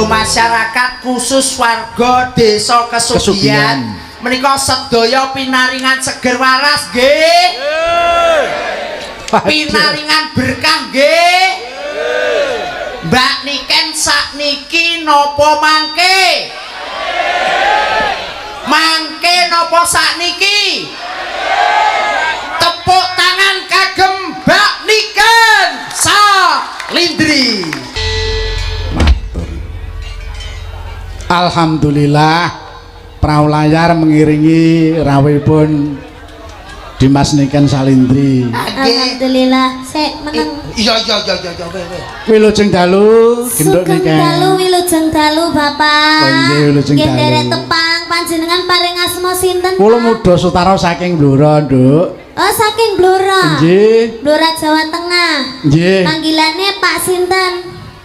Kanggo masyarakat khusus warga desa Kesugihan menika sedaya pinaringan seger waras nggih. Pinaringan berkah nggih. Mbak Niken sakniki napa mangke? Mangke napa sakniki? Tepuk tangan kagem Mbak Niken Salindri. Alhamdulillah perahu layar mengiringi rawuhipun Dimas Niken Salindri. Alhamdulillah sik meneng. Iya. Wilujeng dalu genduk Sugeng Niken. dalu wilujeng dalu Bapak. Oh, nggih, wilujeng Nggih dalu. derek tepang panjenengan paring asma sinten? Kula Pak? mudha sutara saking Blora, Nduk. Oh saking Blora. Nggih. Blora Jawa Tengah. Nggih. Panggilannya Pak sinten?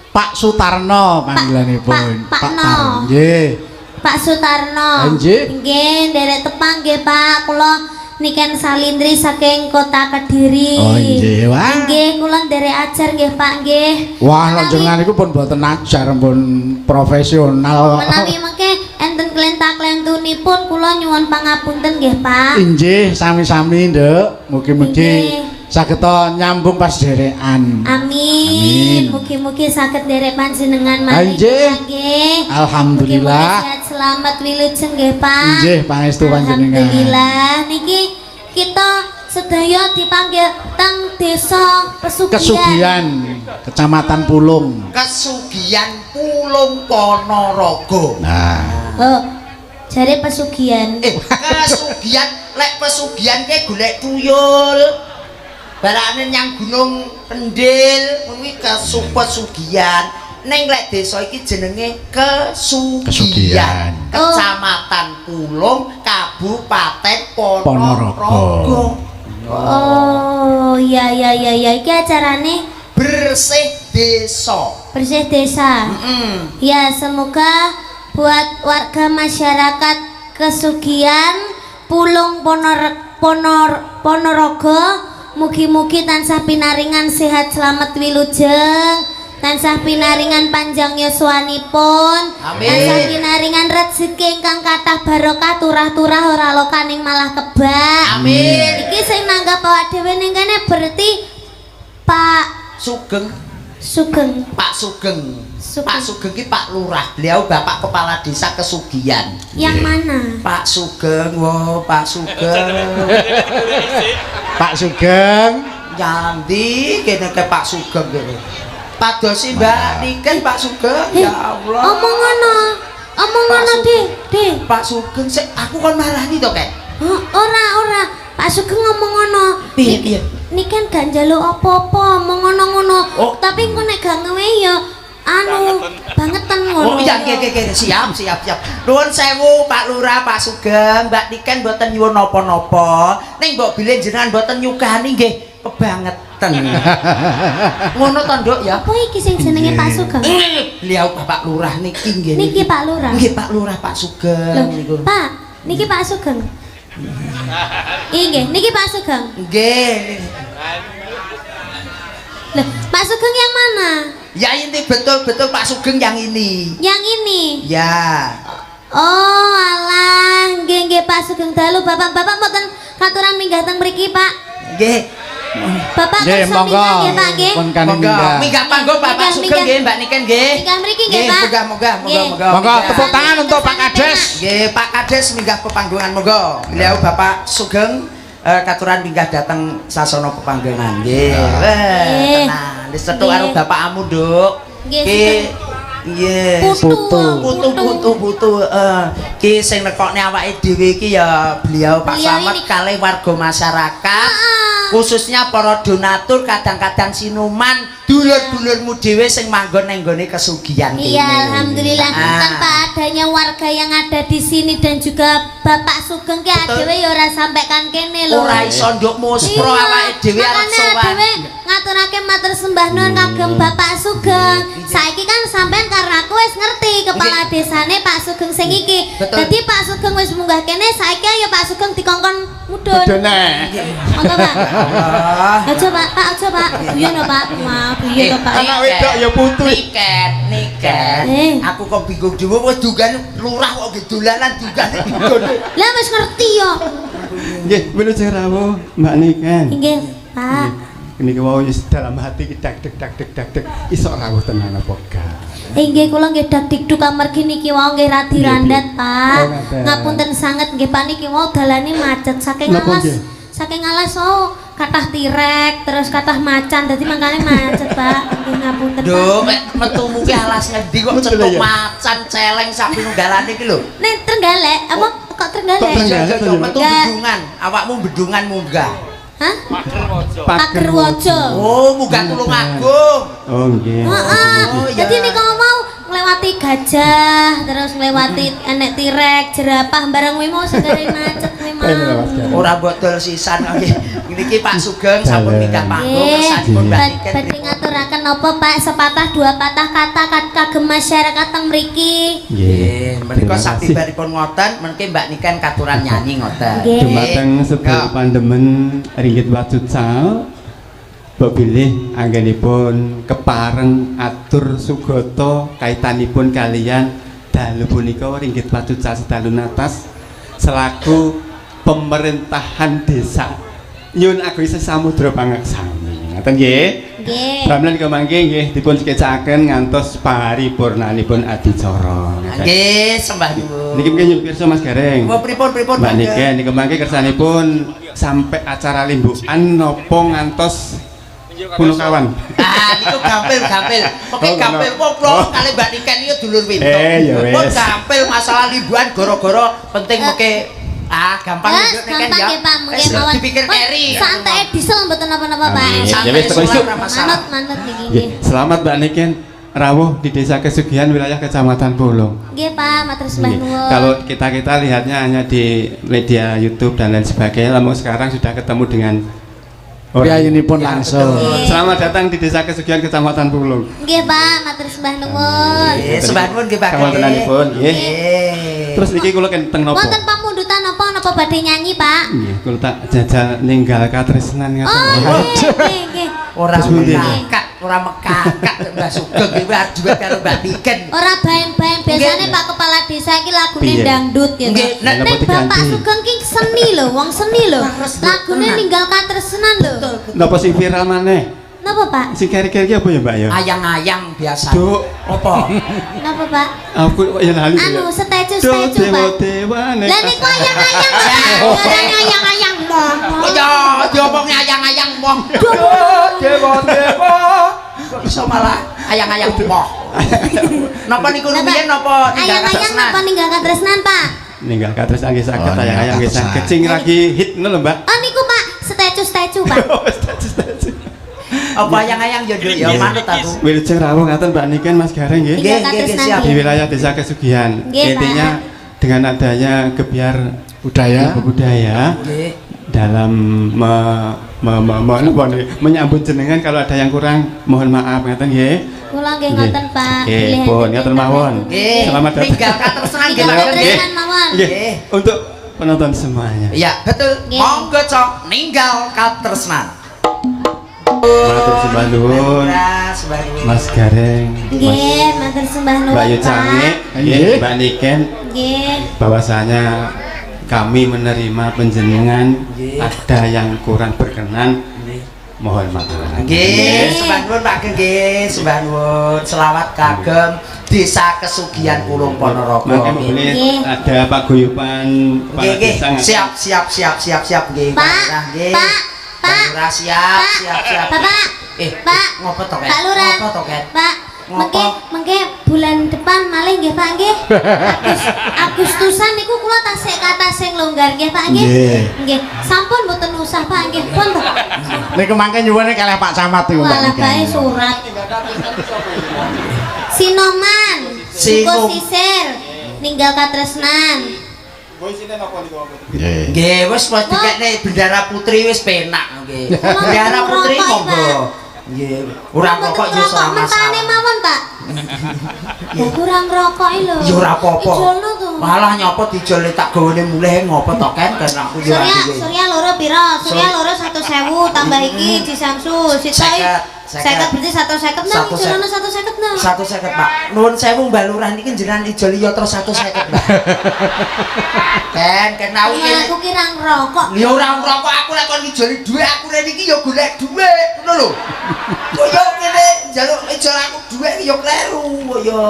Pak Sutarno panggilanipun. Pak No. Tar. Nggih. Pak Sutarno. Nggih. Nggih derek tepang nggih Pak. Kula Niken Salindri saking Kota Kediri. Oh nggih, wah. Nggih kula derek ajar nggih Pak nggih. Wah, jenengan iku pun boten ajar, pun profesional. Menawi mengke enten klenta-klentunipun kula nyuwun pangapunten nggih Pak. Inggih, sami-sami, Nduk. Mugi-mugi Nggih. saged nyambung pas derekan. Amin. Mugi-mugi saged derek panjenengan malih. Nggih. Nggih. Alhamdulillah. Mugi-mugi sehat selamat wilujeng nggih Pak. Nggih, pangestu panjenengan. Alhamdulillah niki kita sedaya dipanggil teng desa Kesugihan, Kecamatan Pulung. Kesugihan Pulung Ponorogo. Nah, Oh, jare pesugihan. Kesugihan lek pesugihan ke golek tuyul. Barane nyang Gunung Kendil kuwi kesugihan. Ning lek desa iki jenenge Kesugihan. Kecamatan Pulung, Kabupaten Ponorogo. Oh, iya iki acarane Bersih desa. bersih desa. Ya, semoga buat warga masyarakat Kesugihan Pulung Ponorogo mugi-mugi tansah pinaringan sehat selamat wilujeng, tansah pinaringan panjang yuswanipun, tansah pinaringan rezeki ingkang kathah barokah turah-turah ora lokaning malah kebak. Amin. Iki sing nanggap awak dhewe ning kene berarti Pak Sugeng. Pak Sugeng. Pak Sugeng ki Pak Lurah. Beliau Bapak Kepala Desa Kesugihan. Yang mana? Pak Sugeng, Pak Sugeng. Pak Sugeng. Nyandi kene ke Pak Sugeng kene. Padosi Mbak Niken Pak Sugeng. Ya Allah. Omong ngono, Dik. Pak Sugeng sik aku kon marani to, Kek. Oh, ora. Pak Sugeng ngomong ngono. Piye? Niki kan gak njaluk apa-apa, omong ngono. Oh. Tapi engko nek gak ngewe ya bangetan ngono. Oh iya, nggih. Siap. Nuwun sewu Pak Lurah, Pak Sugeng, Mbak Niken mboten nyuwun napa-napa. Ning mbok bilih jenengan mboten nyukani nggih kebangetan. Ngono to, Nduk ya. Apa iki sing jenenge Pak Sugeng? Beliau Bapak Lurah niki nggih. Niki Pak Lurah. Nggih Pak Lurah, Pak Sugeng niku. Pak, niki Pak Sugeng. Nggih, niki Pak Sugeng. Nggih. Loh, Pak Sugeng yang mana? Ya ini betul Pak Sugeng yang ini. Yang ini. Ya. Oh, alah, nggih Pak Sugeng dalu Bapak-bapak mboten katuran minggah teng mriki, Pak. Nggih. Bapak Nggih, kersa monggo. minggah nggih, Pak nggih. Pun kani Monggo. Minggah panggo Bapak Sugeng nggih, Mbak Niken nggih. Minggah mriki nggih, Pak. Moga. Monggo tepuk tangan untuk Pak Kades. Nggih, Pak Kades minggah pepanggongan monggo. Beliau Bapak Sugeng katuran minggah datang sasana pepanggongan. Nggih. Tenang, wis cetuk karo bapakmu, Nduk. Nggih. Nggih. Putu. Ki sing nekokne awake dhewe iki ya beliau Pak Slamet kalih warga masyarakat. Khususnya para donatur kadang-kadang sinuman dulur-dulurmu dhewe sing manggon nang nggone Kesugihan kene. Iya, alhamdulillah. Tanpa adanya warga yang ada di sini dan juga Bapak Sugeng ki dhewe ya ora sampaikan kene lho. Ora iso nduk muspro awake dhewe arep sowan. Dhewe ngaturake matur sembah nuwun kagem Bapak Sugeng. Saiki kan sampean karena aku wis ngerti kepala desane Pak Sugeng sing iki. Dadi Pak Sugeng wis munggah kene, saiki ayo Pak Sugeng dikongkon mudhun. Monggo, Pak. Aja Pak. Biyen lho Pak. Maaf, biyen lho Pak. Anak wedok ya putu. Niken. Aku kok bingung dhewe wis dugan lurah kok nggih dolanan dugan. Lah wis ngerti yo. Nggih, wilujeng rawuh Mbak Niken. Nggih, Pak. Ini wau wis dalam hati dak iso rawuh tenan apa gak. Nggih kula nggih dak dikduk amargi niki wau nggih radi randat, Pak. Ngapunten sanget nggih Pak niki wau dalane macet saking alas. Saking alas oh kathah tirek terus kathah macan dadi mangkane macet, Pak. Nggih ngapunten. Duh, metumu ki alas ngendi kok cetuk macan celeng sak pinunggalane iki lho. Nek Trenggalek apa kok Trenggalek? Yo metu bedungan, awakmu bedungan munggah. Hah? Pagerwojo. Oh, munggah Tulungagung. Oh nggih. Heeh. Dadi nika mau nglewati gajah, terus nglewati enek tirek, jerapah bareng kuwi mau segere macet kuwi mau. Ora mbok dol sisan nggih. Niki Pak Sugeng sampun minggah panggung kesanipun Mbak Niken. Badhe ngaturaken napa Pak sepatah dua patah kata kagem masyarakat teng mriki. Nggih, menika sakibaripun ngoten mengke Mbak Niken katuran nyanyi ngoten. Dumateng sedherek pandemen ringgit wacucal mbok bilih anggenipun kepareng atur sugata kaitanipun kalian dalu punika ringgit wacucal sedalu atas selaku pemerintahan desa nyun agung samudra pangaksami ngaten nggih. Nggih. Pramila nika mangke nggih dipun sketsaken ngantos paripurnanipun adicara. Nggih, sembah nuwun. Niki mungkin nyuwun pirsa Mas Gareng. Oh, pripun Mbak Niken nika mangke kersanipun sampai acara limbukan napa ngantos kuno kawan. Ah, niku gampil. Pokoke gampil kok kali Mbak Niken iki dulur winto. Ya wis. Pun gampil masalah limbukan gara-gara penting mengke gampang Yes, gampang nggih Pak, mengke mawon. Dipikir keri. Santai diesel mboten apa-apa Pak. Ya wis teko isuk. Manut niki Nggih, nggih. selamat Mbak Niken rawuh di Desa Kesugihan wilayah Kecamatan Pulung. Nggih Pak, matur sembah Nggih. nuwun. Kalau kita lihatnya hanya di media YouTube dan lain sebagainya, namun sekarang sudah ketemu dengan Piyayunipun langsung. Selamat datang di Desa Kesugihan Kecamatan Pulung. Nggih Pak, matur sembah nuwun. Nggih, sembah nuwun nggih Pak. Kawontenanipun nggih. Nggih. Terus niki kula kenteng napa? Wonten pamundutan napa badhe nyanyi Pak? Nggih, kula tak jajal ninggal katresnan ngaten. Oh nggih. Ora Terus pundi? mekakak Mbak Sugeng iki arep duet karo Mbak Niken. Ora baen-baen biasane Pak Kepala Desa iki lagune Piye? dangdut ya. Nggih, Nek napa Bapak diganti? Sugeng ki seni lho, wong seni lho. Lagune ninggal katresnan lho. Napa sing viral maneh? Napa Pak? Sing keri-keri apa ya, Mbak ya? Ayang-ayang biasa. Duk, Apa? Napa Pak? aku kok ya lali. Anu statue Duk, Pak. dewa-dewane. Lah niku ayang-ayang Pak. Ayang-ayang mong. Ya, diomongnya ayang-ayang wong. Dewa-dewa. Kok iso malah ayang-ayang moh. Napa niku rumiyin napa ninggal Ayang-ayang katresnan? napa ninggal katresnan Pak? Ninggal katresnan nggih saged Oh, ayang-ayang nggih ninggal saged. Sing lagi hit ngono lho, Mbak. Oh niku Pak, statue Pak. Status. Apa ayang-ayang ya Nduk ya manut aku. Wilujeng rawuh ngaten Mbak Niken Mas Gareng nggih. Nggih, siap. Di wilayah Desa Kesugihan. Nggih, Pak. Intinya dengan adanya gebiar Budaya. Nggih. dalam menyambut jenengan kalau ada yang kurang mohon maaf ngaten nggih. Kula nggih ngoten Pak. Nggih, pun ngaten mawon. Nggih. Selamat datang. Ninggal katresnan nggih Ninggal Pak. katresnan mawon. Nggih, untuk penonton semuanya. Iya, betul. Nggih. Monggo Cok, ninggal katresnan. Matur sembah nuwun. Sembah nuwun. Mas Gareng, Nggih, matur sembah nuwun. Mbak Yu Cange, Nggih. Mbak Niken, Nggih. bahwasanya kami menerima penjenengan Nggih. ada yang kurang berkenan, Nggih. mohon maaf. Nggih, sembah nuwun Pak nggih, sembah nuwun. Selawat kagem Desa Kesugihan Pulung Ponorogo. Mungkin boleh Nggih. ada paguyuban Nggih, nggih. Desa ngaten. Siap nggih. Pak, Lurah, nggih. Pak, Pak. Pak Lurah, siap. Bapak. Pak. Ngopo to, Ken? Pak Lurah. Ngopo to, Ken? Pak, Ngopo? mengke bulan depan malih nggih Pak nggih. Agustusan niku kula tasik kata sing longgar nggih Pak nggih. Nggih. Nggih. Sampun mboten usah Pak nggih. Pun to. Niku mangke nyuwune kalih Pak Camat niku Mbak Walah Niken. bae surat. Sinoman, Sinom. Suku Sisir, ninggal katresnan. Nggih. Nggih, wis dikekne bendera putri wis penak nggih. Kula Bendera mboten putri ngerokok, monggo. Pak. Nggih. Ora rokok yo ora Mentane masalah. mawon Pak. Ya kurang rokok lho. Ya ora apa-apa. Ijolno to. Malah nyopot dijole tak gawane mulih ngopo to Ken kan aku yo Surya, ati. Surya loro piro? Surya loro 100.000 tambah iki disangsu. Sitoki 50 berarti 150 nang jolono 150 nang. 150 Pak. Nuwun sewu Mbak Lurah niki jenengan ijo liya terus 150 Mbak. Ken au Aku kira ngerokok. ya ora ngrokok aku lek kon ngijoli dhuwit aku rene iki ya golek dhuwit ngono lho. Kok yo kene njaluk ijol aku dhuwit ya kleru kok ya.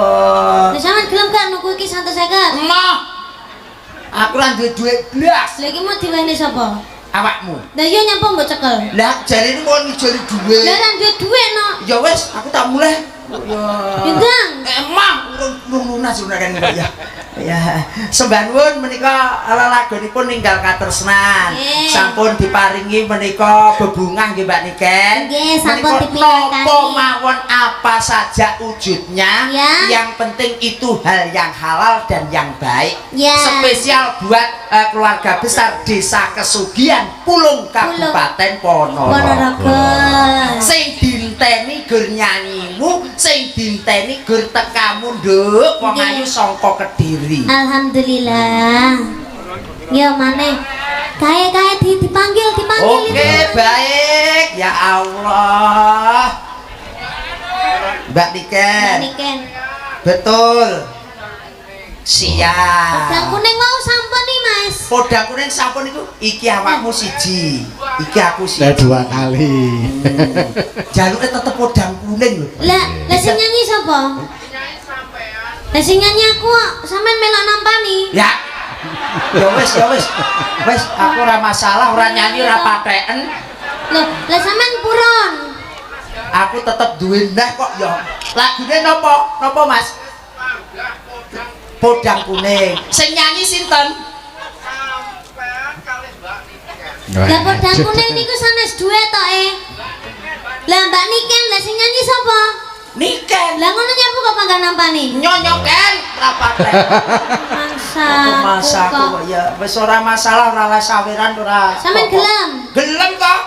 Lah sampean gelem gak nuku iki 150? Emah. Aku ra duwe dhuwit blas. Lah iki mau diwehne sapa? Awakmu. Lah iya nyapa mbok cekel. Lah jarene kon ngijoli dhuwit. Lah ra duwe dhuwit no. Ya wis aku tak mulai. Ya. Gendang. Emang urung lunas kan ya. Ya, sembah nuwun menika lelagonipun ninggal katresnan. Sampun diparingi menika bebungah nggih Mbak Niken. Nggih, sampun dipilihkan. Napa mawon apa saja wujudnya, Ya. yang penting itu hal yang halal dan yang baik. Ya. Spesial buat keluarga besar Desa Kesugihan Pulung Kabupaten Ponorogo. Ponorogo. Sing dinteni gur nyanyimu, sing dinteni gur tekamu nduk wong ayu sangka Kediri. Alhamdulillah. Ya maneh. Kae dipanggil. Oke, baik. Ya Allah. Mbak Niken. Betul. Siap. Podang kuning mau sampun nih, Mas. Podang kuning sampun itu iki awakmu siji. Iki aku siji. Saya 2 kali. Jaluknya tetep podang kuning lho. Lah sing nyanyi sapa? Lah sing nyanyi aku kok sampean melok nampani. Ya. Ya wis. Wis aku ora masalah, ora nyanyi ora patheken. Loh, lah sampean puron. Aku tetep duwe neh kok ya. Lagune napa? Napa Mas? Podang kuning. Sing nyanyi sinten? Lah podang kuning niku sanes duet tok Lah Mbak Niken lah sing nyanyi sapa? Niken. Lah ngono nyapu kok panggang nampani? Nyonyoken ra pathek. Masa kok ya wis ora masalah, ora les saweran ora. Sampeyan gelem? Gelem kok.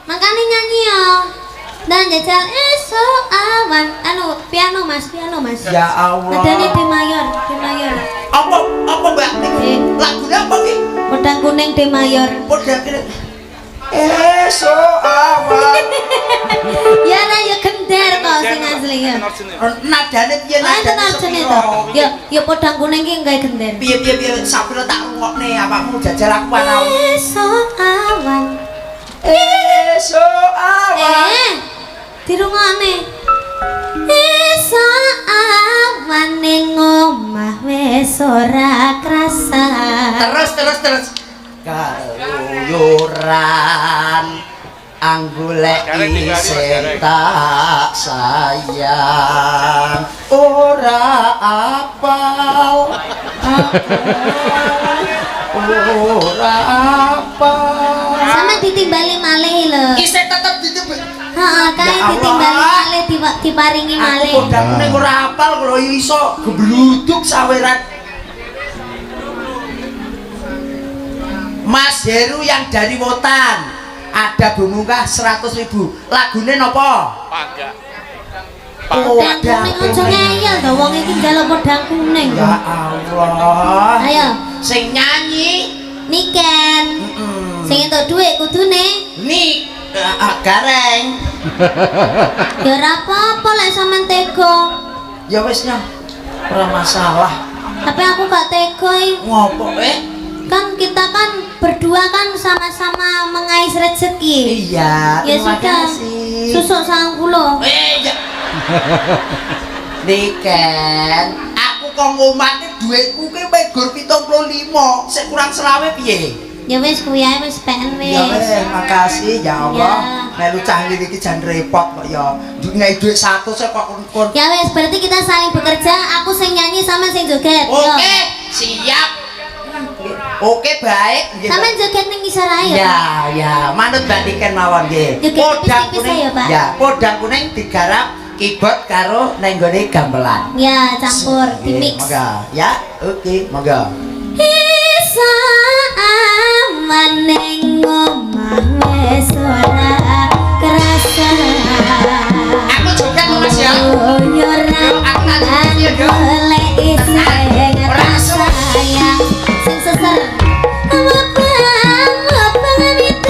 Makane nyanyi ya. Dan jajal esok awan piano mas. Ya Allah. Nadane D mayor. Apa Mbak niki? Lagune apa ki? Podang kuning D mayor. Podang kuning. Esok awan. Ya ra ya gender kok sing asli ya. Nadane piye nadane to? Ya podang kuning ki gawe gender. Piye sapira tak rungokne awakmu jajal aku ana. Esok awan. Esok awan. Dirungokne. Esok awan ning omah wis ora krasa. Terus. Kaluyuran anggolek isih tak sayang ora apal ora apal Sama ditimbali malih lho. isih tetep ditimbali. Heeh, kae ditimbali malih diparingi malih. Aku podang kuning ora apal kalau iso gebluduk saweran. Mas Heru yang dari Wotan ada bumungkah 100.000 lagune nopo? Podang kuning aja ngeyel to wong iki njaluk podang kuning. Ya Allah. Ayo, Sing nyanyi Niken. Sing entuk dhuwit kudune. nih gareng. Ya ora apa-apa lek sampean tega. Ya wis nya. Ora masalah. Tapi aku gak tega. Ngopo Kan kita kan berdua kan sama-sama mengais rezeki. Iya, Ya terima sudah. kasih. Susuk 90. Ya. Niken, aku kok ngomate dhuwitku ki megur 75, sik kurang selawe piye? Ya wis kuwi ae wis pen wis. Ya wis, makasih ya Allah. Ya. Melu cah iki jan repot kok ya. Ngai dhuwit 100 kok kon. Ya wis berarti kita saling bekerja, aku sing nyanyi sama sing joget. Oke, siap. Oke, baik. Sampeyan joget ning ngisor ae Ya, manut Mbak Niken mawon nggih. Joget Podang tipis-tipis kuning. ya, Pak. Ya, podang kuning digarap keyboard karo neng gone gamelan. Ya, campur Nggih, dimix. monggo. Ya, oke, monggo. Isa aman ning omah wis ora kerasa. Aku joget lho Mas ya. Aku golek iseng rasa sayang sing seser. Apa itu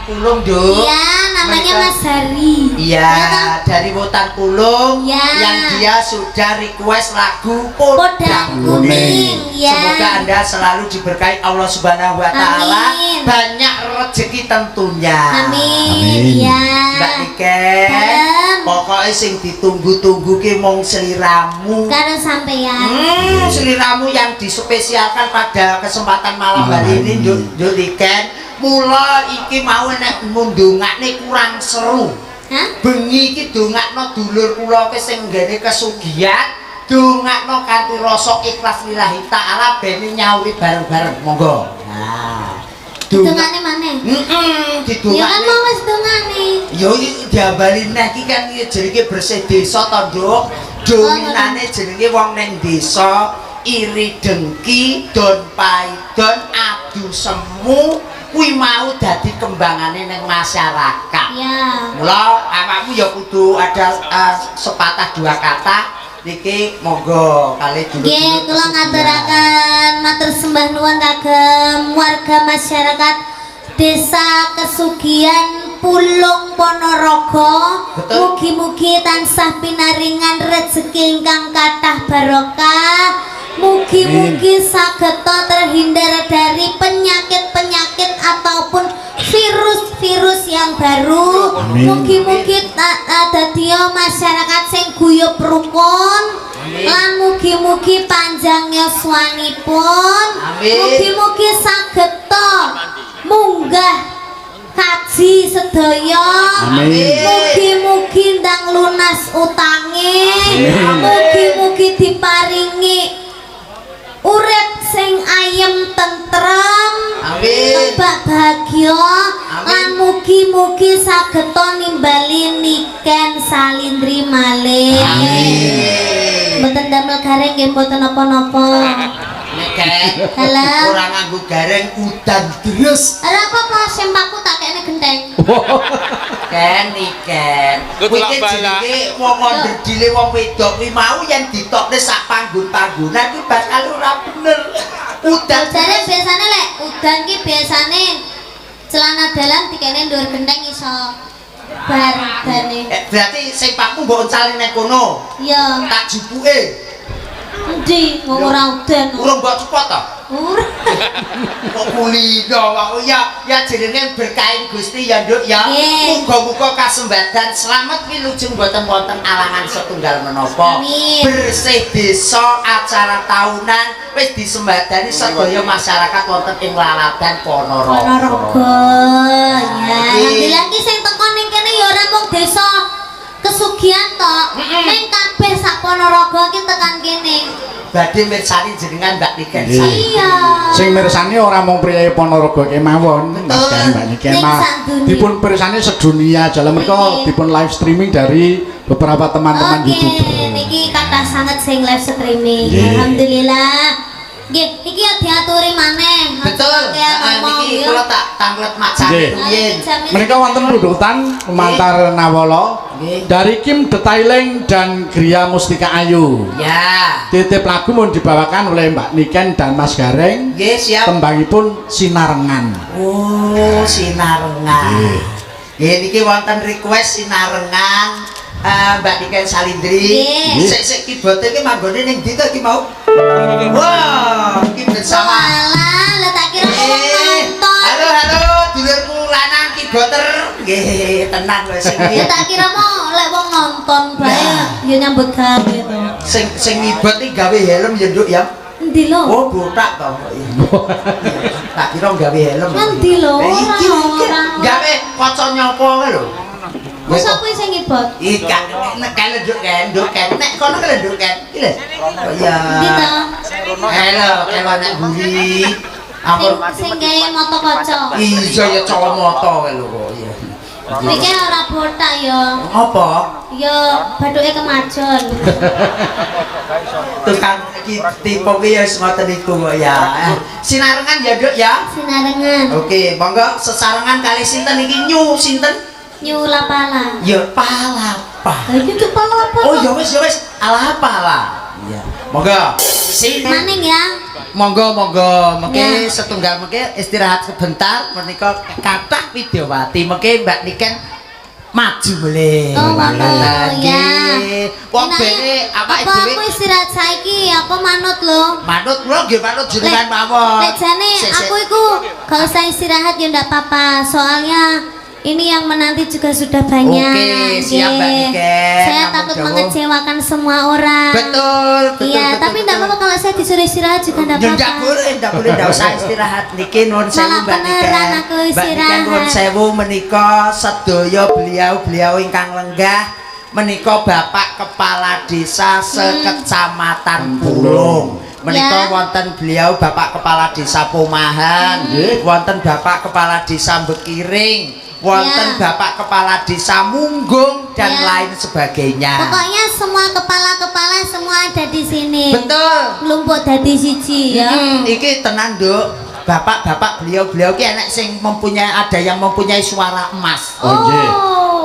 Pulung, Duk. Iya, namanya Mereka- Mas Hari. Iya, Toh? dari Wotan Pulung Ya. yang dia sudah request lagu Podang Podang Kuning. Ya. Semoga Anda selalu diberkahi Allah Subhanahu wa taala, Amin. banyak rezeki tentunya. Amin. Ya. Mbak Niken, Dalem. pokoknya sing ditunggu-tunggu ki mung sliramu. Karo sampeyan. Sliramu yang dispesialkan pada kesempatan malam hari ini, Nduk Niken. Mula iki mau nek mundungane kurang seru. Hah? Bengi iki dongakno dulur kula ki sing nggene kesugihan, dongakno kanthi rasa ikhlas lillahi taala ben nyauri bareng-bareng. Monggo. Nah, Dongane maneh. didongakne. Ya kan mau wis dongane. Yo diambali neh iki kan jenenge bersih desa to, Nduk. Dominane jenenge wong ning desa iri dengki, don paidon, adu semu kuwi mau dadi kembangane ning masyarakat. Ya. Mula awakmu ya kudu ada sepatah dua kata niki monggo kali dulu. Nggih, kula ngaturaken matur sembah nuwun kagem warga masyarakat Desa Kesugihan Pulung Ponorogo. Betul. Mugi-mugi tansah pinaringan rezeki ingkang kathah barokah. Mugi-mugi sageta terhindar dari penyakit-penyakit ataupun virus-virus yang baru. Mugi-mugi dadiya masyarakat sing guyub rukun. Lan mugi-mugi panjang yuswanipun. Amin. Mugi-mugi sageta munggah kaji sedaya. Amin. Mugi-mugi ndang lunas utange. Mugi-mugi diparingi urip sing ayem tentrem. Amin. Tebak bahagia. Amin. Lan mugi-mugi sageta nimbali Niken Salindri malih. Mboten damel gareng nggih mboten napa-napa. Niken. Halo. Ora nganggo gareng udan deres. Ora apa-apa sempakku tak kene genteng. Niken. Kuwi iki jenenge wong onderdile wong wedok kuwi mau yen ditokne sak panggon-panggonan kuwi bakal ora bener. Udan Jare biasane lek udan ki biasane celana dalam dikene ndur genteng iso bar dane. Berarti sempakmu mbok encali nek kono. Iya. Tak jupuke. Endi wong ora udan. Urung mbok cepot to? Ora. Kok kulino wae ya jenenge berkahin Gusti ya Nduk ya. Nggih. Muga-muga kasembadan selamat wilujeng boten wonten alangan setunggal menapa. Amin. Bersih desa acara tahunan wis disembadani sedaya masyarakat wonten ing Laladan Ponorogo. Ponorogo. Ya, alhamdulillah ki sing teko ning kene ya ora mung desa Kesugihan tok. Ning kabeh sak Ponorogo ki tekan kene. Badhe mirsani jenengan Mbak Niken. Iya. Sing mirsani ora mung priyayi Ponorogo kemawon, Mas Kan Mbak Niken. Ning sak dunia. Dipun pirsani sedunia jalan mereka dipun live streaming dari beberapa teman-teman Oke, YouTuber. niki kathah sanget sing live streaming. Nggih. Alhamdulillah. Nggih, iki ya diaturi maneh. Betul. Niki kula tak tanglet macan Nggih. rumiyin. Mereka wonten pudutan Mantar Nawala Nggih. dari Kim Detailing dan Gria Mustika Ayu. Ya. Titip lagu mau dibawakan oleh Mbak Niken dan Mas Gareng. Nggih, siap. Tembangipun Sinarengan. Oh, sinarengan. Nggih niki wonten request sinarengan Mbak Niken Salindri. Nggih. Sik kibote iki manggone ning ndi to iki mau? Wah, iki bersama. Walah, lah tak kira wong nonton. Halo, dulurku lanang kiboter. Nggih, tenang lho sing Ya tak kira mau lek wong nonton bae ya nyambut gawe to. sing ngibot iki gawe helm ya, Nduk ya. Endi lho? Oh, botak to. Tak kira gawe helm. Endi lho? Iki Ora. gawe kaca nyapa lho. Masa kuwi sing ngibot? Ika nek kalenduk kan nek kono kalenduk kan iki lho oh iya Endi to? halo kalau nek buri ampun Sing gawe moto kaca. iya ya cowok moto lho kok iya Iki ora botak ya. apa Ya bathuke kemajon. tukang iki tipe ki ya wis ngoten iku kok ya sinarengan ya Nduk ya Sinarengan. oke monggo sesarengan kali sinten iki nyu sinten Nyula pala. ya palapa Lah iki cuk pala apa? oh ya wis ala pala iya monggo sih. Maning ya. Monggo monggo, mengke Ya. setunggal mengke istirahat sebentar menika kathah Widyawati mengke Mbak Niken maju boleh. Oh, ngono ya. Wong Enak, bene awake apa dhewe aku istirahat saiki, aku manut lho. manut kula nggih manut jenengan mawon. Lek jane Sik, sik. aku iku gak usah istirahat ya ndak apa-apa. Soalnya ini yang menanti juga sudah banyak. Oke, siap, Mbak Nggih. Niken. Saya Namun takut jauh. mengecewakan semua orang. Betul, betul. Iya, betul, tapi enggak betul. apa-apa kalau saya disuruh istirahat juga enggak Ya apa-apa. enggak boleh, enggak usah istirahat. Niki nuwun sewu Malah Mbak Niken. beneran aku Mbak Niken istirahat. nuwun sewu menika sedaya beliau-beliau ingkang lenggah menika Bapak Kepala Desa sekecamatan Pulung. Menika Ya. wonten beliau Bapak Kepala Desa Pomahan, Nggih. wonten Bapak Kepala Desa Bekiring, wonten Ya. Bapak Kepala Desa Munggung dan Ya. lain sebagainya. Pokoknya semua kepala-kepala semua ada di sini. Betul. Lumpuk dadi siji ya. Iki tenan, Nduk. Bapak-bapak beliau-beliau ki enek sing ada yang mempunyai suara emas. Oh, nggih.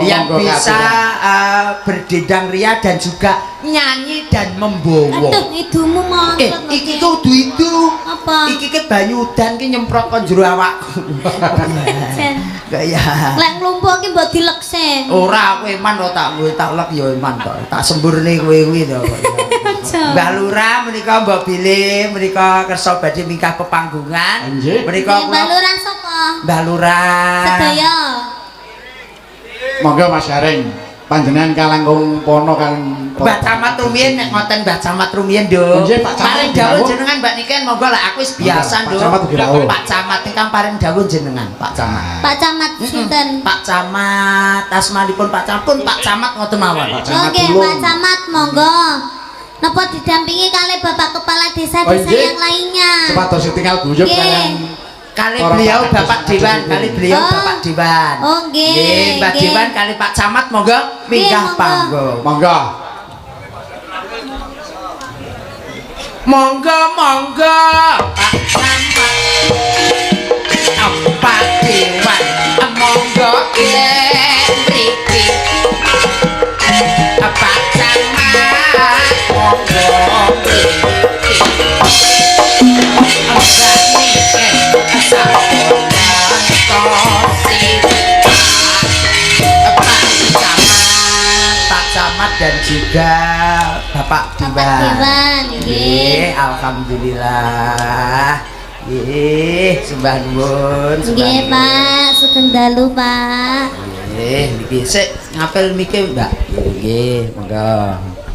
Yang Monggo, bisa Kak, berdendang ria dan juga nyanyi dan membawa. Aduh, idumu montot. Iki tuh itu. Apa? Iki ke banyu udan ki nyemprot kon jero awakku. Jen. Gaya. Lek nglumpuk ki mbok dilekse. Ora kowe man kok tak kowe tak lek ya man kok. Tak semburne kowe kuwi to. Mbah Lurah menika Mbak Bilih menika kersa badhe mingkah pepanggungan. Nggih. Menika Mbak Lurah sapa? Mbah Lurah. Sedaya. Monggo Mas Gareng, panjenengan kalangkung pono kan. Mbah Camat rumiyin nek ngoten Mbah Camat rumiyin, Nduk. Nggih, Pak Camat Paring dawuh dawuh. jenengan Mbak Niken monggo lah aku wis biasa, Pak Nduk. Camat dawuh. Pak Camat ingkang paring dawuh jenengan, Pak Camat. Pak Camat sinten? Pak Camat, asmanipun Pak Camat pun Pak Camat ngoten mawon. Pak Camat Oke, Pulung. Pak Camat monggo. Napa didampingi kali Bapak Kepala Desa-desa nggih. yang lainnya? Sepados tinggal guyub Nggih. kalian. Kali Orang beliau Pak Bapak Camat Dewan, aja kali dulu. beliau Oh. Bapak Dewan. Oh, nggih, Nggih, Mbak nggih. Dewan kali Pak Camat monggo minggah monggo. panggung. Monggo. Monggo monggo Pak Camat. Pak Dewan monggo mriki. Pak Camat monggo mriki. Pak Camat dan juga Bapak Bapak Dewan, nggih. Nggih, alhamdulillah. Nggih, sembah nuwun. Nggih, Pak, sugeng dalu, Pak. Nggih, niki sik ngapel miki, Mbak. Nggih, monggo.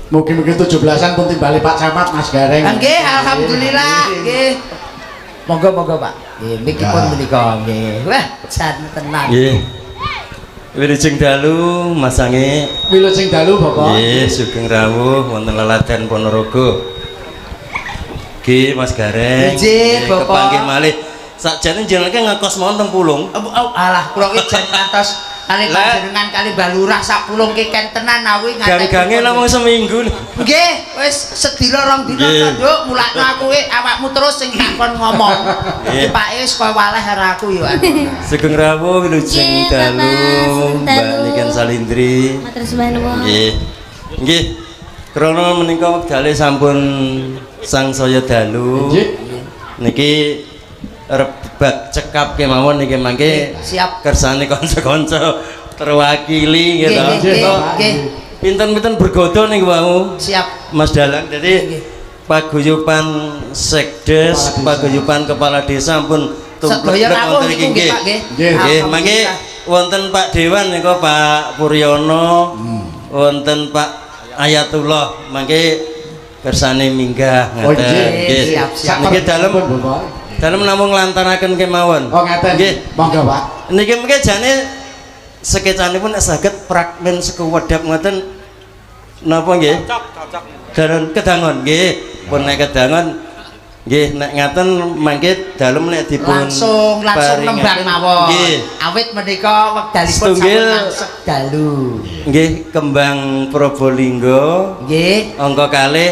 Mungkin 17-an pun timbali Pak Camat Mas Gareng. Nggih, alhamdulillah. Nggih. Monggo monggo, Pak. Nggih, miki pun menika nggih. Wah, jan tenan. Nggih. Wilujeng dalu masange. Wilujeng dalu Bapak. Nggih, sugeng rawuh wonten leladan Ponorogo. Nggih, Mas Gareng. Nggih, Bapak. Kepanggih malih. Sakjane jenengan ngekos mawon teng Pulung. Alah, kula ki jan ngantos kali Lah. panjenengan kali Mbah Lurah sak pulung ki ken tenan awi Gang-gange namung seminggu. Nggih, wis sedina rong dina Nggih. to, Nduk. Mulakno aku ki awakmu terus sing takon ngomong. Nggih. Dipake wis koyo waleh karo aku yo. Sugeng rawuh wilujeng Nggih, Bapak, dalu sugeng Mbak dalu. Niken Salindri. Matur suwun nuwun. Nggih. Nggih. Krana menika wektale sampun sangsaya dalu. Nggih. Niki rebat cekap kemawon niki mangke Siap. kersane kanca-kanca terwakili Nggih, gitu. nggih, nggih. Pinten-pinten bergodo niku wau Siap. Mas Dalang. Jadi Nggih. paguyuban sekdes, paguyuban kepala desa pun Sedaya rawuh niku nggih, Pak, nggih. Nggih. Nggih, mangke wonten Pak Dewan niku Pak Puryono, wonten Pak Ayatullah, mangke kersane minggah Oh, ngaten. nggih. Nggih. Siap, siap. Niki dalem Bapak. dalem namung nglantaraken kemawon. Oh ngaten. Nggih. Monggo Pak. Niki mengke jane sekecanipun saged fragmen sekewedap ngoten napa nggih? Dalan kedangon nggih. Pun nek kedangon nggih nek ngaten mangke dalem nek dipun Langsung paringaken. nembang mawon. Nggih. Awit menika wekdalipun Setunggil. sampun langsung dalu. Nggih kembang Probolinggo Nggih. angka kalih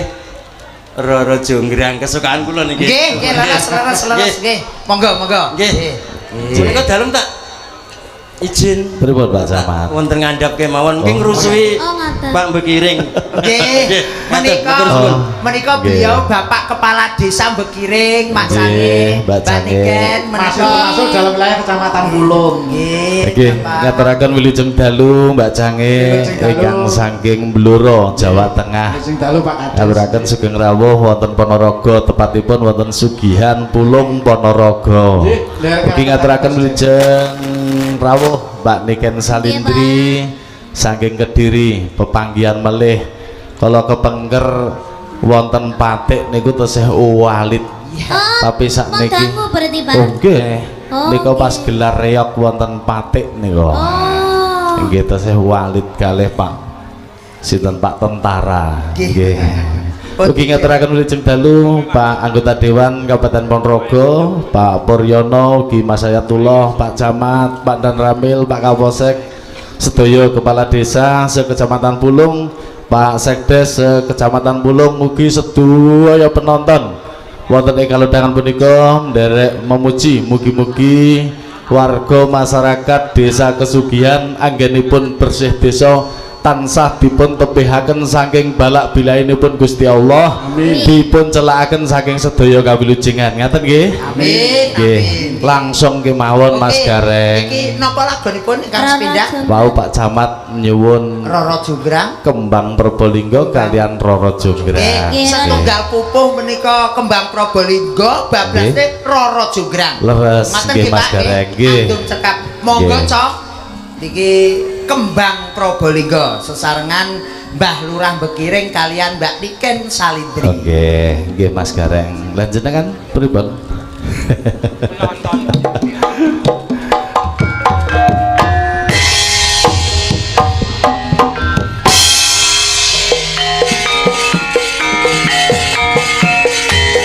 Roro Jonggrang kesukaan kula niki. Nggih, leres Nggih. nggih. Monggo, monggo. Nggih. Punika dalem tak izin Pripun Pak Camat? wonten ngandhap kemawon mungkin ngrusui Oh, ngaten. Pak Bekiring. Nggih, menika beliau Bapak Kepala Desa Bekiring, Mak Sange, Mbak Sange. Niken menika Masuk dalam wilayah Kecamatan Bulung. nggih. Nggih, ngaturaken wilujeng dalu Mbak Cange Wilujeng dalu. ingkang saking Bluro, Jawa Tengah. Sing dalu Pak Kades. Ngaturaken sugeng rawuh wonten Ponorogo, tepatipun wonten Sugihan Pulung Ponorogo. Ugi ngaturaken wilujeng rawuh Mbak Niken Salindri saking Kediri, pepanggihan melih kalau kepengker wonten Patik niku tesih Walid. Oh, Tapi sakniki mengganggu berarti Pak. nggih. Oh, Niku nggih. pas gelar reok wonten Patik niku. Oh. Nggih tesih Walid kalih Pak sinten Pak Tentara. Nggih. Ugi ngaturaken wilujeng dalu Pak anggota Dewan Kabupaten Ponorogo, Pak Puryono, ugi Mas Ayatullah, Pak Camat, Pak Dan Ramil, Pak Kapolsek, sedaya kepala desa sekecamatan Pulung, Pak Sekdes sekecamatan Pulung, ugi sedaya penonton wonten ing kalodhangan punika nderek memuji mugi-mugi warga masyarakat desa Kesugihan anggenipun bersih desa tansah dipun tebihaken saking balak bilainipun Gusti Allah, dipun celakaken saking sedaya kawilujengan. Ngaten nggih? Amin. Nggih. Langsung kemawon Mas Oke, Gareng. Iki napa lagunipun ingkang Roro sepindah? Jonggrang. Wau Pak Camat nyuwun Roro Jonggrang. kembang Probolinggo kalian Roro Jonggrang. Nggih, setunggal pupuh menika kembang Probolinggo, bablasne Roro Jonggrang. Leres Ngoten nggih nggih, Mas Pak, Gareng. nggih. Nggih. Andum cekap. Monggo Nggih. Cok. Niki kembang Probolinggo sesarengan Mbah Lurah Bekiring kalian Mbak Niken Salindri. Oke, nggih Mas Gareng. Lan jenengan pripun?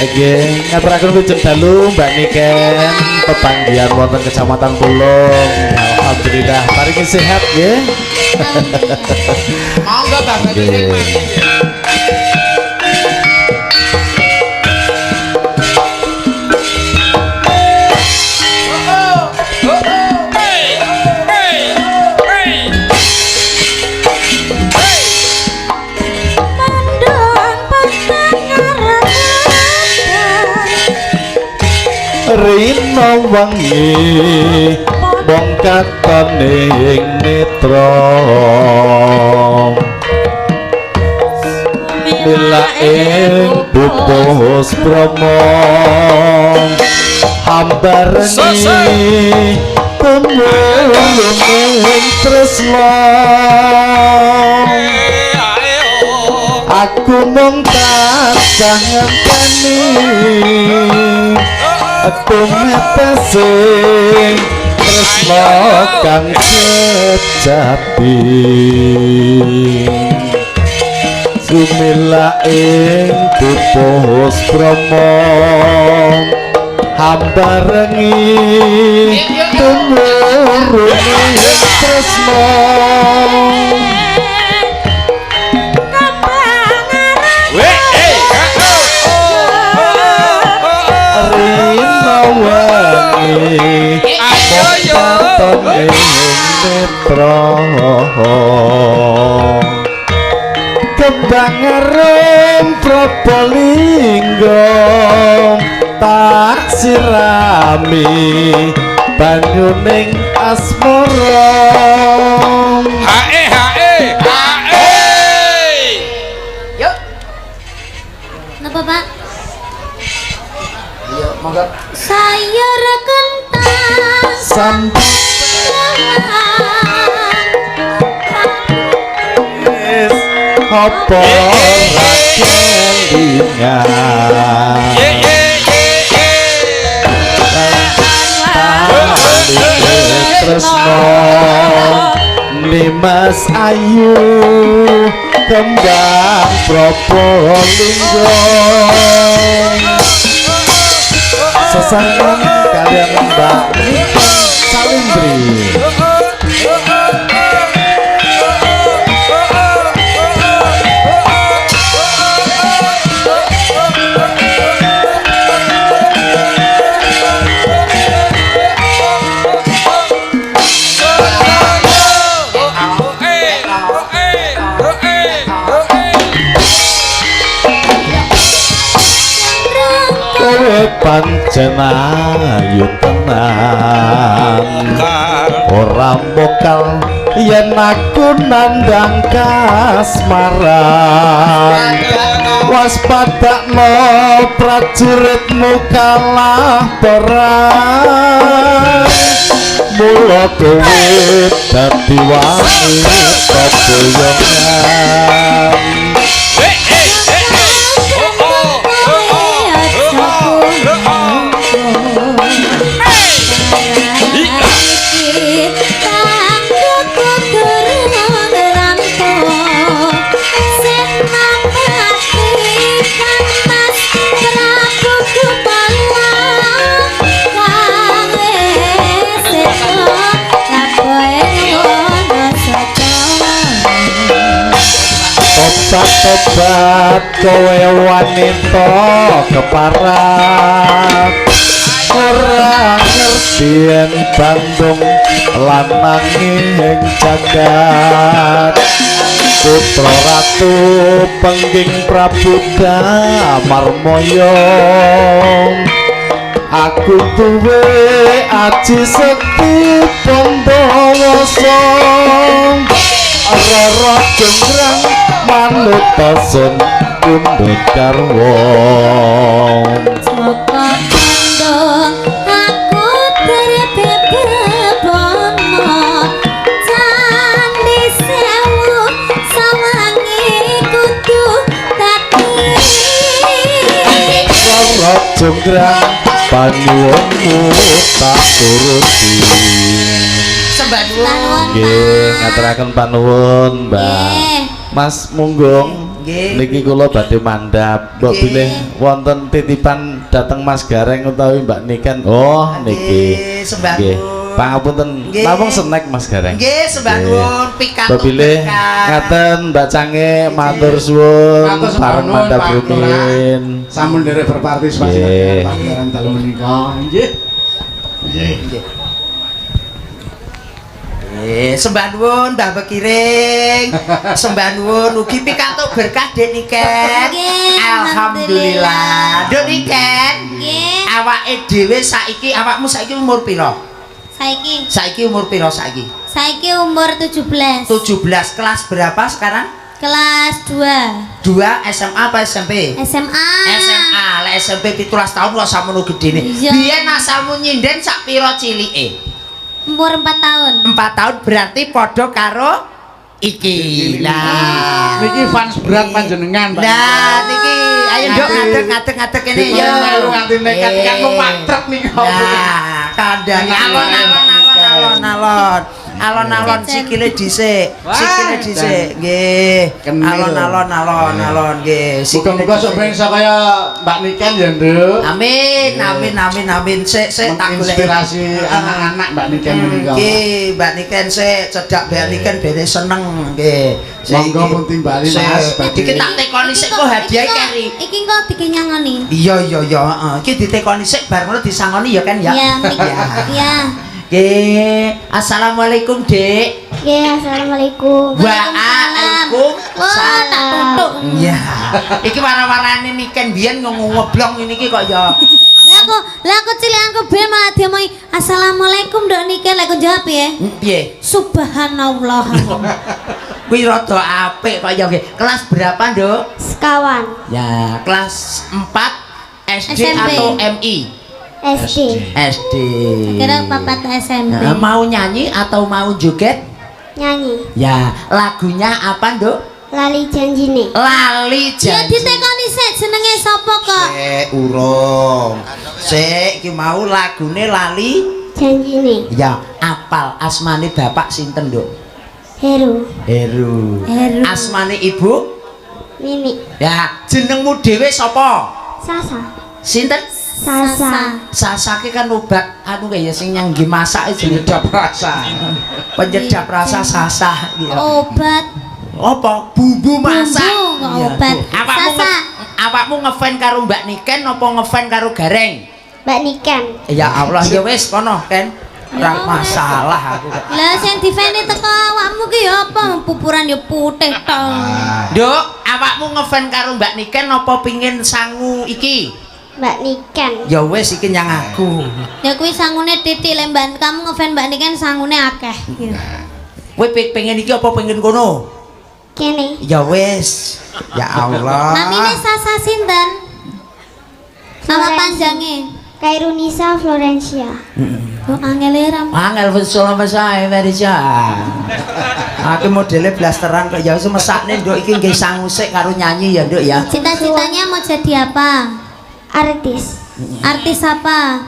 Oke, ngaturaken wilujeng dalu Mbak Niken pepanggihan wonten Kecamatan Pulung. Alhamdulillah paringi sehat nggih. Monggo Mbah Bekiring. Nggih. Rino wangi wong katone ing netra bila ing pupus promo hambarani temulung tresno aku mung tansah ngenteni tumetesing tresno kang sejati sumila ing pupus promo hambarengi tumuruni tresno kembang arum Probolinggo tak sirami banyu ning asmara Yuk. Napa Pak? Iya, monggo. Sayur kentang sampai apa rakelingan tresno Nimas Ayu kembang Probolinggo sesarengan kalian Mbak Niken Salindri. kowe pancen ayu tenan ora mokal yen aku nandang kasmaran waspadakno prajuritmu kalah perang mula kowe dadi wanita boyongan Tobat kowe wanita keparat ora ngerti yen Bandung lananging jagat putra ratu pengging Prabu Damarmaya aku duwe aji sekti Pandawasa Rara jenggrang manut tasun pundhut garwa Saka kandhang aku terbebebono candhi sewu sawangi kudu dadi Rara jenggrang panyuwunmu tak turuti Sembah nuwun. nggih ngaturaken panuwun Mbak Mas Munggung Nggih. niki kula badhe mandhap mbok Nggih. bilih wonten titipan dhateng Mas Gareng utawi Mbak Niken oh niki Nggih, sembah nggih nuwun. pangapunten Nggih. namung snack Mas Gareng Nggih, sembah Nggih. nuwun pikantuk mbok bilih berkah. ngaten Mbak Cange matur suwun Matur sembah bareng nuwun, mandhap Pak rumiyin sampun derek berpartisipasi Nggih. dalam pagelaran dalu menika nggih nggih Sembah nuwun Mbah Bekiring. Sembah nuwun ugi pikantuk berkah Dek Niken. Nggih, Alhamdulillah. Dek Niken. nggih Awake dhewe saiki awakmu saiki umur pira? saiki Saiki umur pira saiki? saiki umur 17 17 kelas berapa sekarang? kelas 2 2 SMA apa SMP? SMA SMA, lek SMP 17 tahun kok samono gedene. Iya. Biyen asalmu nyinden sak pira cilike? umur 4 tahun 4 tahun berarti padha karo iki. Nah, niki fans berat panjenengan Pak nah niki ayo nduk ngadeg kene Dipun ya. melu nganti nekat kan mepatrek nika Nah, kandhane alon-alon sikile dhisik. Sikile dhisik. Nggih. Kenil. Alon-alon nggih. muga-muga sok bangsa kaya Mbak Niken ya Nduk Amin. Sik tak golek. menginspirasi anak-anak Mbak Niken menika Nggih, Mbak Niken sik cedak Mbak Niken bene seneng nggih. Monggo pun timbali Mas Iki tak tekoni sik kok hadiah keri. iki kok dikenyangoni Iya, heeh. Iki ditekoni sik bar ngono disangoni ya kan ya. iya iya Nggih. Assalamualaikum, Dik. Nggih, assalamualaikum. Waalaikum. Wah, tak tutuk. Iya. Iki warna-warnane Niken biyen ngeblong ini iki kok ya. Lah aku cilikanku ben malah diomongi assalamualaikum Dok Niken lek aku jawab ya. Piye? Subhanallah. Kuwi rada apik kok ya nggih. Kelas berapa, Nduk? Sekawan Ya, kelas 4 SD SMP. atau MI? SD. SD. Kira papat SMP. Nah, mau nyanyi atau mau joget? Nyanyi. Ya, lagunya apa, Nduk? Lali janjine. Lali Ya janji. ditekoni sik jenenge sapa kok? Urung. Sik iki mau lagune Lali Janjine. ya apal asmane bapak sinten, Nduk? Heru. Heru. Heru. Asmane ibu? Mimi. Ya, jenengmu dhewe sapa? Sasa. Sinten? Sasa. Sasake kan obat anu kaya sing nyangge masak jenenge penyedap rasa penyedap rasa sasah gitu. Obat. Apa? Bumbu masak. Bumbu, Iya. obat. Sasa. Awakmu ngefan karo Mbak Niken apa ngefan karo Gareng? Mbak Niken. Ya Allah, ya wis kono, Ken. Ora masalah aku. Lah sing difene teko awakmu ki ya apa? Pupuran ya putih tok. Nduk, awakmu ngefan karo Mbak Niken apa pingin sangu iki? Mbak Niken. Ya wis iki nyang aku. Ya kuwi sangune titik lemban kamu ngefan Mbak Niken sangune akeh. Kowe pengen iki apa pengen kono? Kene. Ya wis. Ya Allah. Namine Sasa sinten? Nama panjange. Kairunisa Florencia. Oh angel ram. Angel wis selama sae Marisa. Aku modele blasteran kok ya wis mesakne nduk iki nggih sangusik karo nyanyi ya nduk ya. Cita-citanya mau jadi apa? Artis. Artis apa?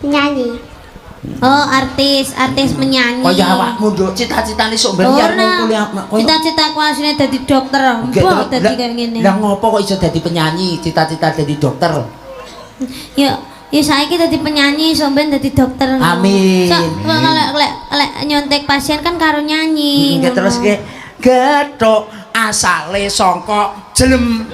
Penyanyi. Oh artis menyanyi. Kaya awakmu nduk cita-citane sok ben yen kuliah. Cita-citaku asline dadi dokter. Mbok dadi kaya ngene. Lah ngopo kok iso dadi penyanyi? Cita-cita dadi dokter. Ya saiki dadi penyanyi, sampean dadi dokter. Amin. Lek nyontek pasien kan karo nyanyi. Nggih terus ke gethuk asale saka jelem.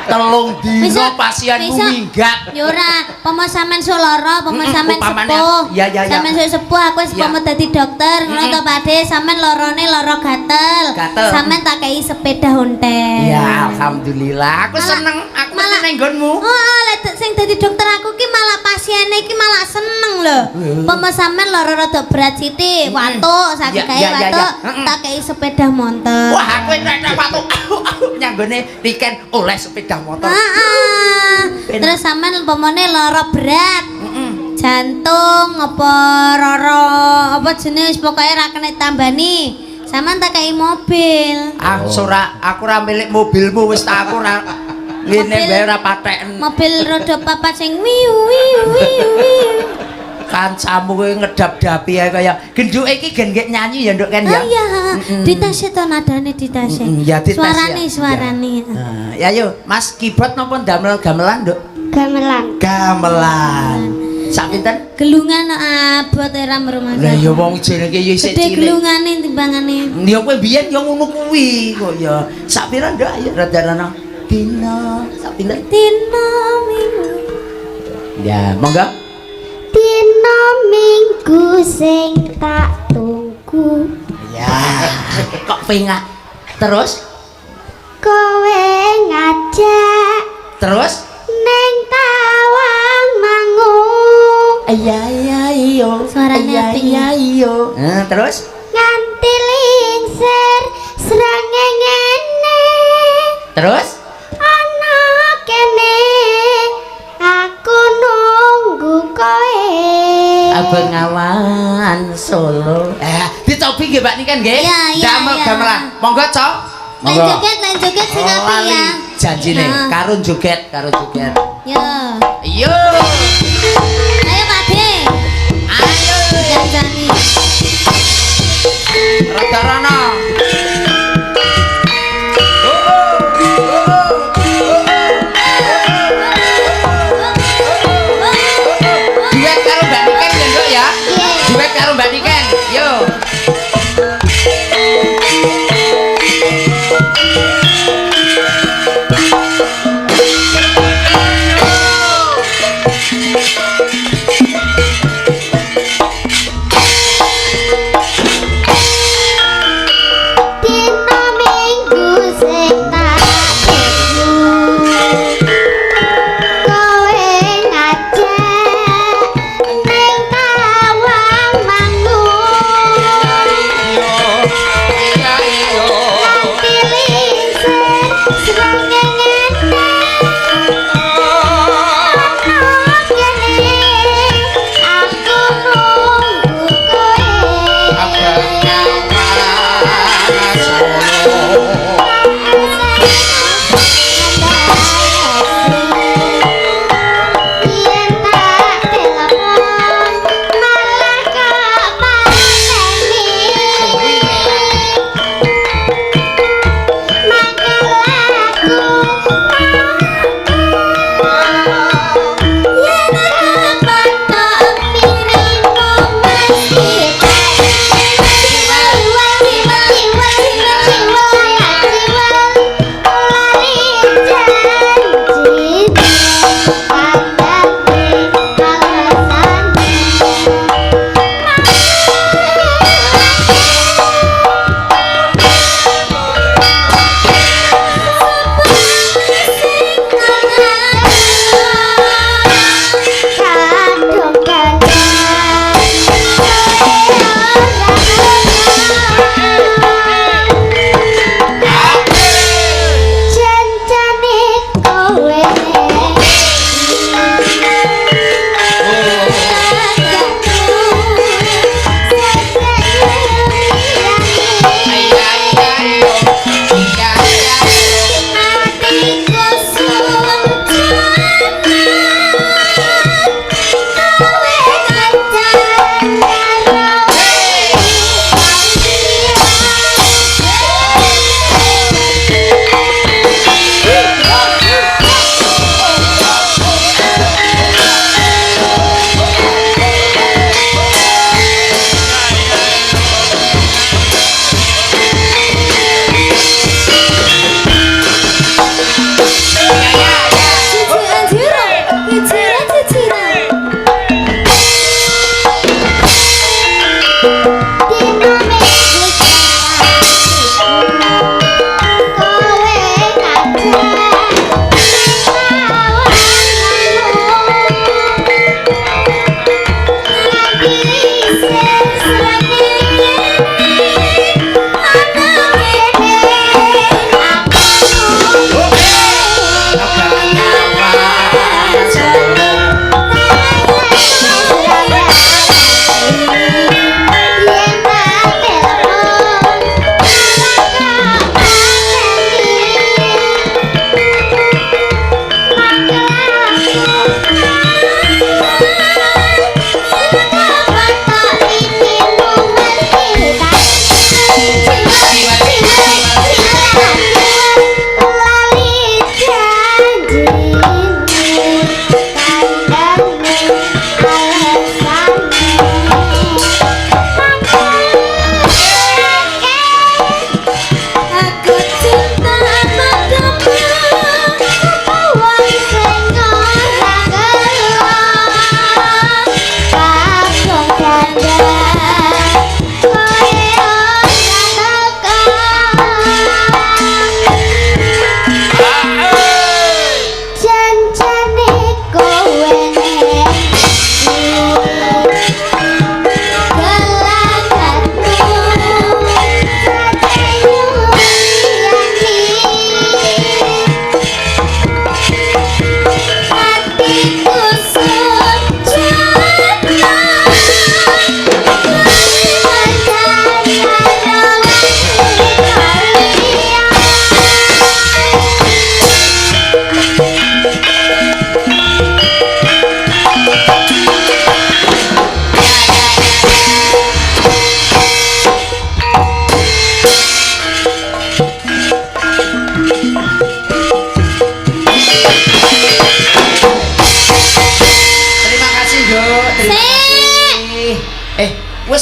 Telung dina pasienmu minggat. Ya ora, pomo sampean lara, pomo sampean sepuh. Ya. Sampean sepuh aku wis pomo dadi dokter, ngono to Pakde, sampean larane lara gatel. Sampean tak kei sepeda ontel. Ya alhamdulillah, aku seneng, aku mesti nang nggonmu. Oh, lek sing dadi dokter aku ki malah pasiene iki malah seneng lho. Pomo sampean lara rada berat sithik, watuk, sakit kae watuk, tak kei sepeda motor. Wah, kowe nek watuk nyanggone Niken oleh sepeda motor. Terus sampean umpamane lara berat. Jantung apa roro apa jenis pokoke ra kena tambani. Sampean tak kei mobil. Aku ora milik mobilmu wis tak aku ora ngene wae ora patheken. Mobil roda papat sing wiu wiu wiu wiu. Kancamu kowe ngedap-dapi ae kaya gendhuke iki gen nyanyi ya nduk kan ya. Oh iya, ditase to nadane ditase. Ya dites. Suarane. Ya yo, Mas keyboard napa ndamel gamelan nduk? Gamelan. Sak pinten? Gelungan abot era rumah. Lah ya wong jenenge ya isih cilik. Gede gelungane timbangane. Ya kowe biyen ya ngono kuwi kok ya. Sak pira nduk ayo rada-rada. Dina, sak pinten? Dina minggu. Ya, monggo. Dina minggu sing tak tunggu. Ya, kok pengak. Terus? Kowe ngajak. Terus? Neng Tawang Mangu. Iyo. Suaranya iyo. Terus? Nganti lingser serange ngene. Terus? Ana kene aku nunggu kowe. Abang Awan Solo. Dicobi nggih Mbak Niken nggih? Damel gamelan. Monggo, Cok. Lan joget sing apik ya. Janjine karo joget. Yo. Yo. Ayo Pakde. Ayo janjani. Rada-rana. Duet karo Mbak Niken ya, Nduk ya? Duet karo Mbak Niken. Yo.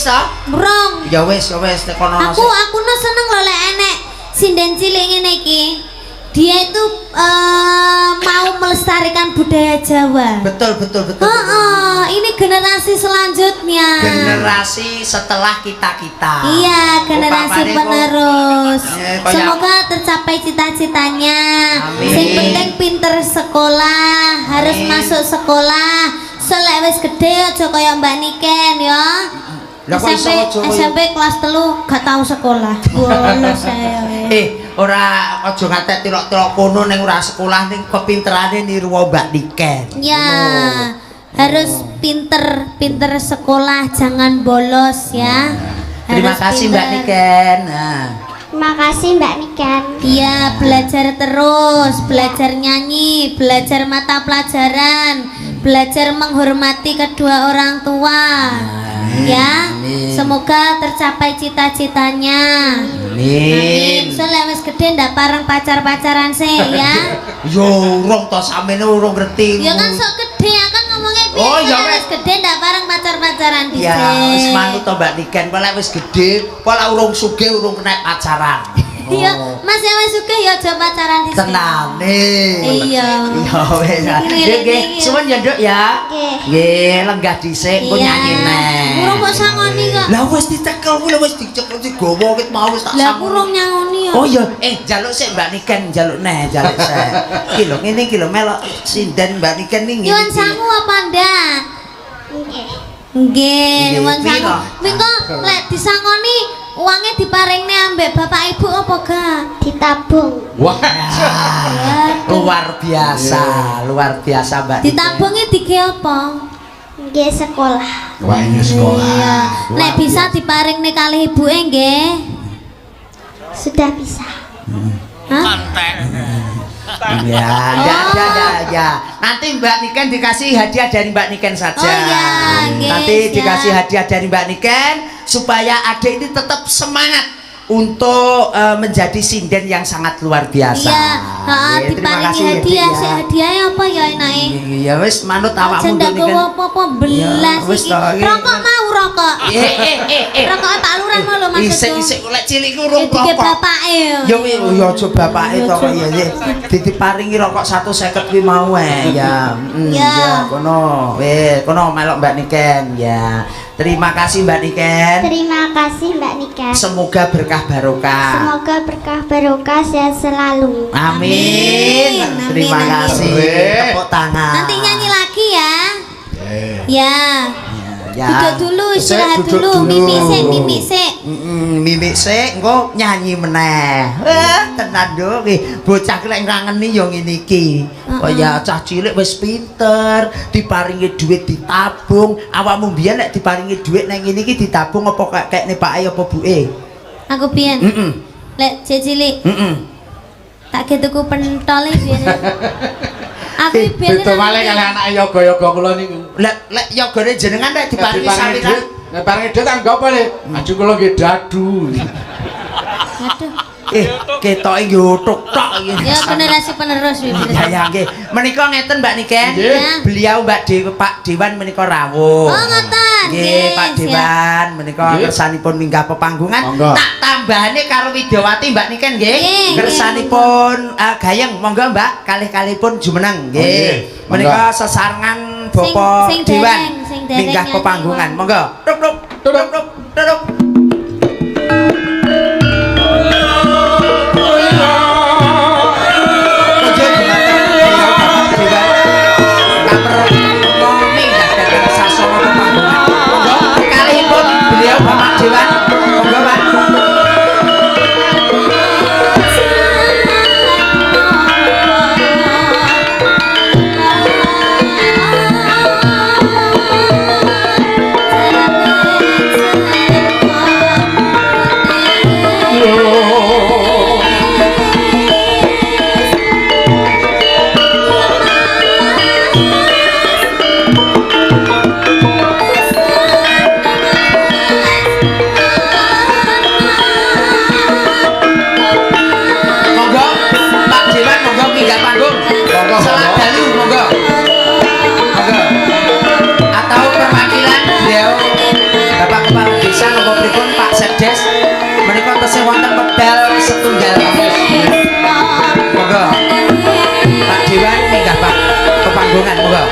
ah? Mrong. Ya wis nek kono. Aku no seneng lho lek enek sinden cilik ngene iki. Dia itu mau melestarikan budaya Jawa. Betul. Ini generasi selanjutnya. Generasi setelah kita. Iya, generasi penerus. Semoga Kayak- tercapai cita-citanya. Amin. Sing penting pinter sekolah, harus masuk sekolah. Selek wis gede aja kaya Mbak Niken ya. Lah kok iso aja kaya- SMP kelas 3 gak tahu sekolah. Bolos saya. Ora aja ngatek tirok-tirok kono ning ora sekolah ning kepinterane niru Mbak Niken. Ya, harus pinter sekolah, jangan bolos ya. Terima Harus kasih pinter. Mbak Niken. Nah. Terima kasih Mbak Niken. Iya, belajar terus, belajar nyanyi, belajar mata pelajaran, belajar menghormati kedua orang tua. Ya, Amin. semoga tercapai cita-citanya. Amin. Soalnya wis gede ndak pareng pacar-pacaran sih ya. Yo urung to sampeyan urung ngerti. Ya kan sok gede ya kan ngomongnya piye. Oh, ya Soalnya wes. wis gede ndak pareng pacar-pacaran dhisik. Ya, wis manut to Mbak Niken, pola wis gede, pola urung sugih urung kena pacaran. Iya, Mas ya wis sugih ya aja pacaran dhisik. Tenane. Iya. Ya wis. Ngiling-ngiling. Nggih, suwun ya, Nduk ya. Nggih. Nggih, lenggah dhisik engko Iya. nyanyi neh. Urung kok sangoni kok. Lah wis dicekel kuwi lho wis dicekel digowo ket mau wis tak Lah sangoni. kurang nyangoni ya. Oh iya, jaluk sik Mbak Niken, jaluk sik. Iki lho ngene iki lho melok sinden Mbak Niken ning ngene. Nyuwun sangu apa ndak? Nggih. Nggih, nyuwun sangu. piro? Mengko lek disangoni uangnya diparingne ambek bapak ibu apa gak? Ditabung. Wah. Luar biasa Mbak Niken. Ditabungi dige apa? Nggih sekolah. Wah, ini sekolah. Iya. Luar Nek bisa diparingne kali ibuke nggih. Sudah bisa. Hah? Ya. Nanti Mbak Niken dikasih hadiah dari Mbak Niken saja. Oh iya, nggih, Nanti siap. dikasih hadiah dari Mbak Niken supaya adik ini tetap semangat untuk menjadi sinden yang sangat luar biasa. Iya, heeh Nggih, terima diparingi kasih, Dik, hadiah. ya. Sik hadiahnya apa ya enake? Ya wis manut awakmu Aja ndak Niken. gowo apa-apa belas Ya, wis iki. toh, iki. Rokok mau rokok. Rokok Pak Lurah mau lho maksudku. Isik-isik lek cilik ku urung Dige rokok. bapake. Ya ya aja bapake to kok ya. Diparingi rokok 150 kuwi mau ya. Ya. Ya kono. Wis, kono melok Mbak Niken ya. Terima kasih Mbak Niken. Terima kasih Mbak Niken. Semoga berkah barokah. Semoga berkah barokah sehat selalu. Amin. Amin, Terima amin. kasih. Tepuk tangan. Nanti nyanyi lagi ya. Ya. Ya. Duduk dulu, istirahat Duduk dulu. Mimik sik. Mimik sik engko nyanyi meneh. Tenan nduk iki bocah lek ngrangeni ya ngene iki. Kaya cah cilik wis pinter, diparingi duit ditabung. Awakmu mbiyen lek diparingi duit nang ngene iki ditabung apa kekne pake apa buke? Aku biyen. Heeh. Lek cilik Heeh. tak ge tuku pentole biyen. Aku biyen. Beda malih kali anak yoga-yoga kula niku. Lek yogane jenengan lek diparingi sampeyan. Nek paringi duit anggo apa le? Aju kula nggih dadu. Aduh. Ketoke nggih utuk tok iki. Ya generasi penerus iki. Ya nggih. Menika ngeten Mbak Niken. Nggih. Beliau Pak Dewan menika rawuh. Oh ngoten. Nggih, Pak siap. Dewan menika Nggih. kersanipun minggah pepanggungan. Monggo. Tak tambahane karo Widyawati Mbak Niken nggih. Nggih, Kersanipun gayeng monggo Mbak kalih-kalihipun jumeneng nggih. nggih. Menika sesarengan Bapak Sing Dewan dereng, sing dereng minggah nyanyi, pepanggungan. Bang. Monggo. Tutup. Bapak Dewan, monggo Pak. tunggal. Monggo. Pak Dewan minggah Pak ke panggungan monggo.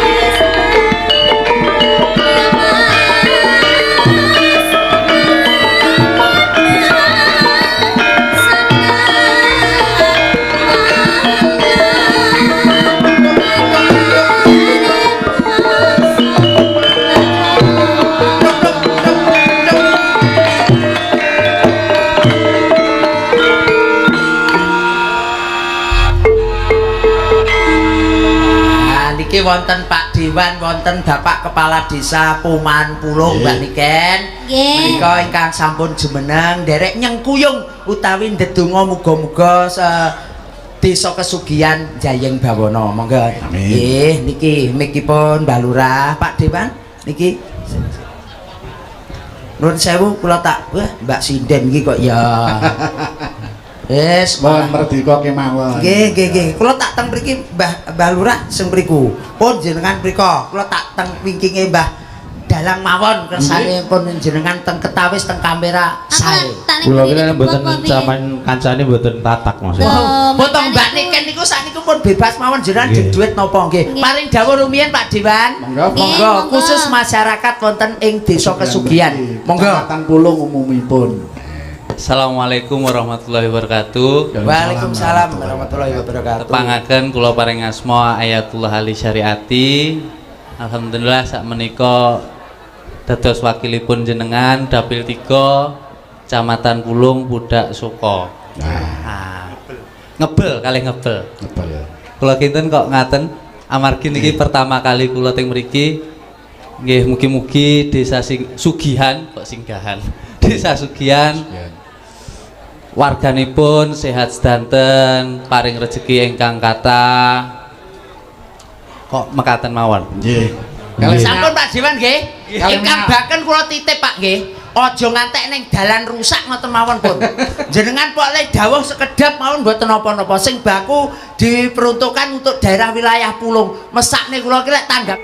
Niki wonten Pak Dewan, wonten Bapak Kepala Desa Puman Pulung Mbak Niken. Menika ingkang sampun jumeneng derek nyengkuyung utawi ndedonga muga-muga desa kesugihan Jayeng Bawana. Monggo. Nggih, niki mikipun Mbah Lurah, Pak Dewan niki. Nuwun sewu kula tak wah Mbak Sinden iki kok ya. Wis, Mohon merdeka kemawon. Nggih. Kula tak teng mriki Mbah Lurah sing mriku. Pun jenengan mrika. Kula tak teng wingkinge Mbah Dalang mawon kersane pun jenengan teng Ketawis teng kamera sae. Kula kira mboten sampean kancane mboten tatak Mas. Mboten Mbak Niken niku sakniku pun bebas mawon jenengan duit napa nggih. Paring dawuh rumiyin Pak Dewan. Monggo khusus masyarakat wonten ing desa kesugihan. Monggo. Kecamatan Pulung umumipun. Assalamualaikum warahmatullahi wabarakatuh. Waalaikumsalam warahmatullahi wabarakatuh. Tepangaken kula paring asma Ayatullah Ali Syariati. Alhamdulillah sak menika dados wakilipun jenengan Dapil 3 Kecamatan Pulung Budak Suko. Ngebel kalih ngebel. Kula kinten kok ngaten amargi niki pertama kali kula teng mriki. Nggih mugi-mugi desa Sugihan kok singgahan. Desa Sugihan warganipun sehat sedanten, paring rezeki ingkang kathah. Kok mekaten mawon. Nggih. Sampun Pak Dewan nggih. Ingkang baken kula titip Pak nggih. Aja ngantek ning dalan rusak ngoten mawon pun. Jenengan pok le dawuh sekedap mawon mboten napa-napa. Sing baku diperuntukkan untuk daerah wilayah Pulung. Mesakne kula kira tanggap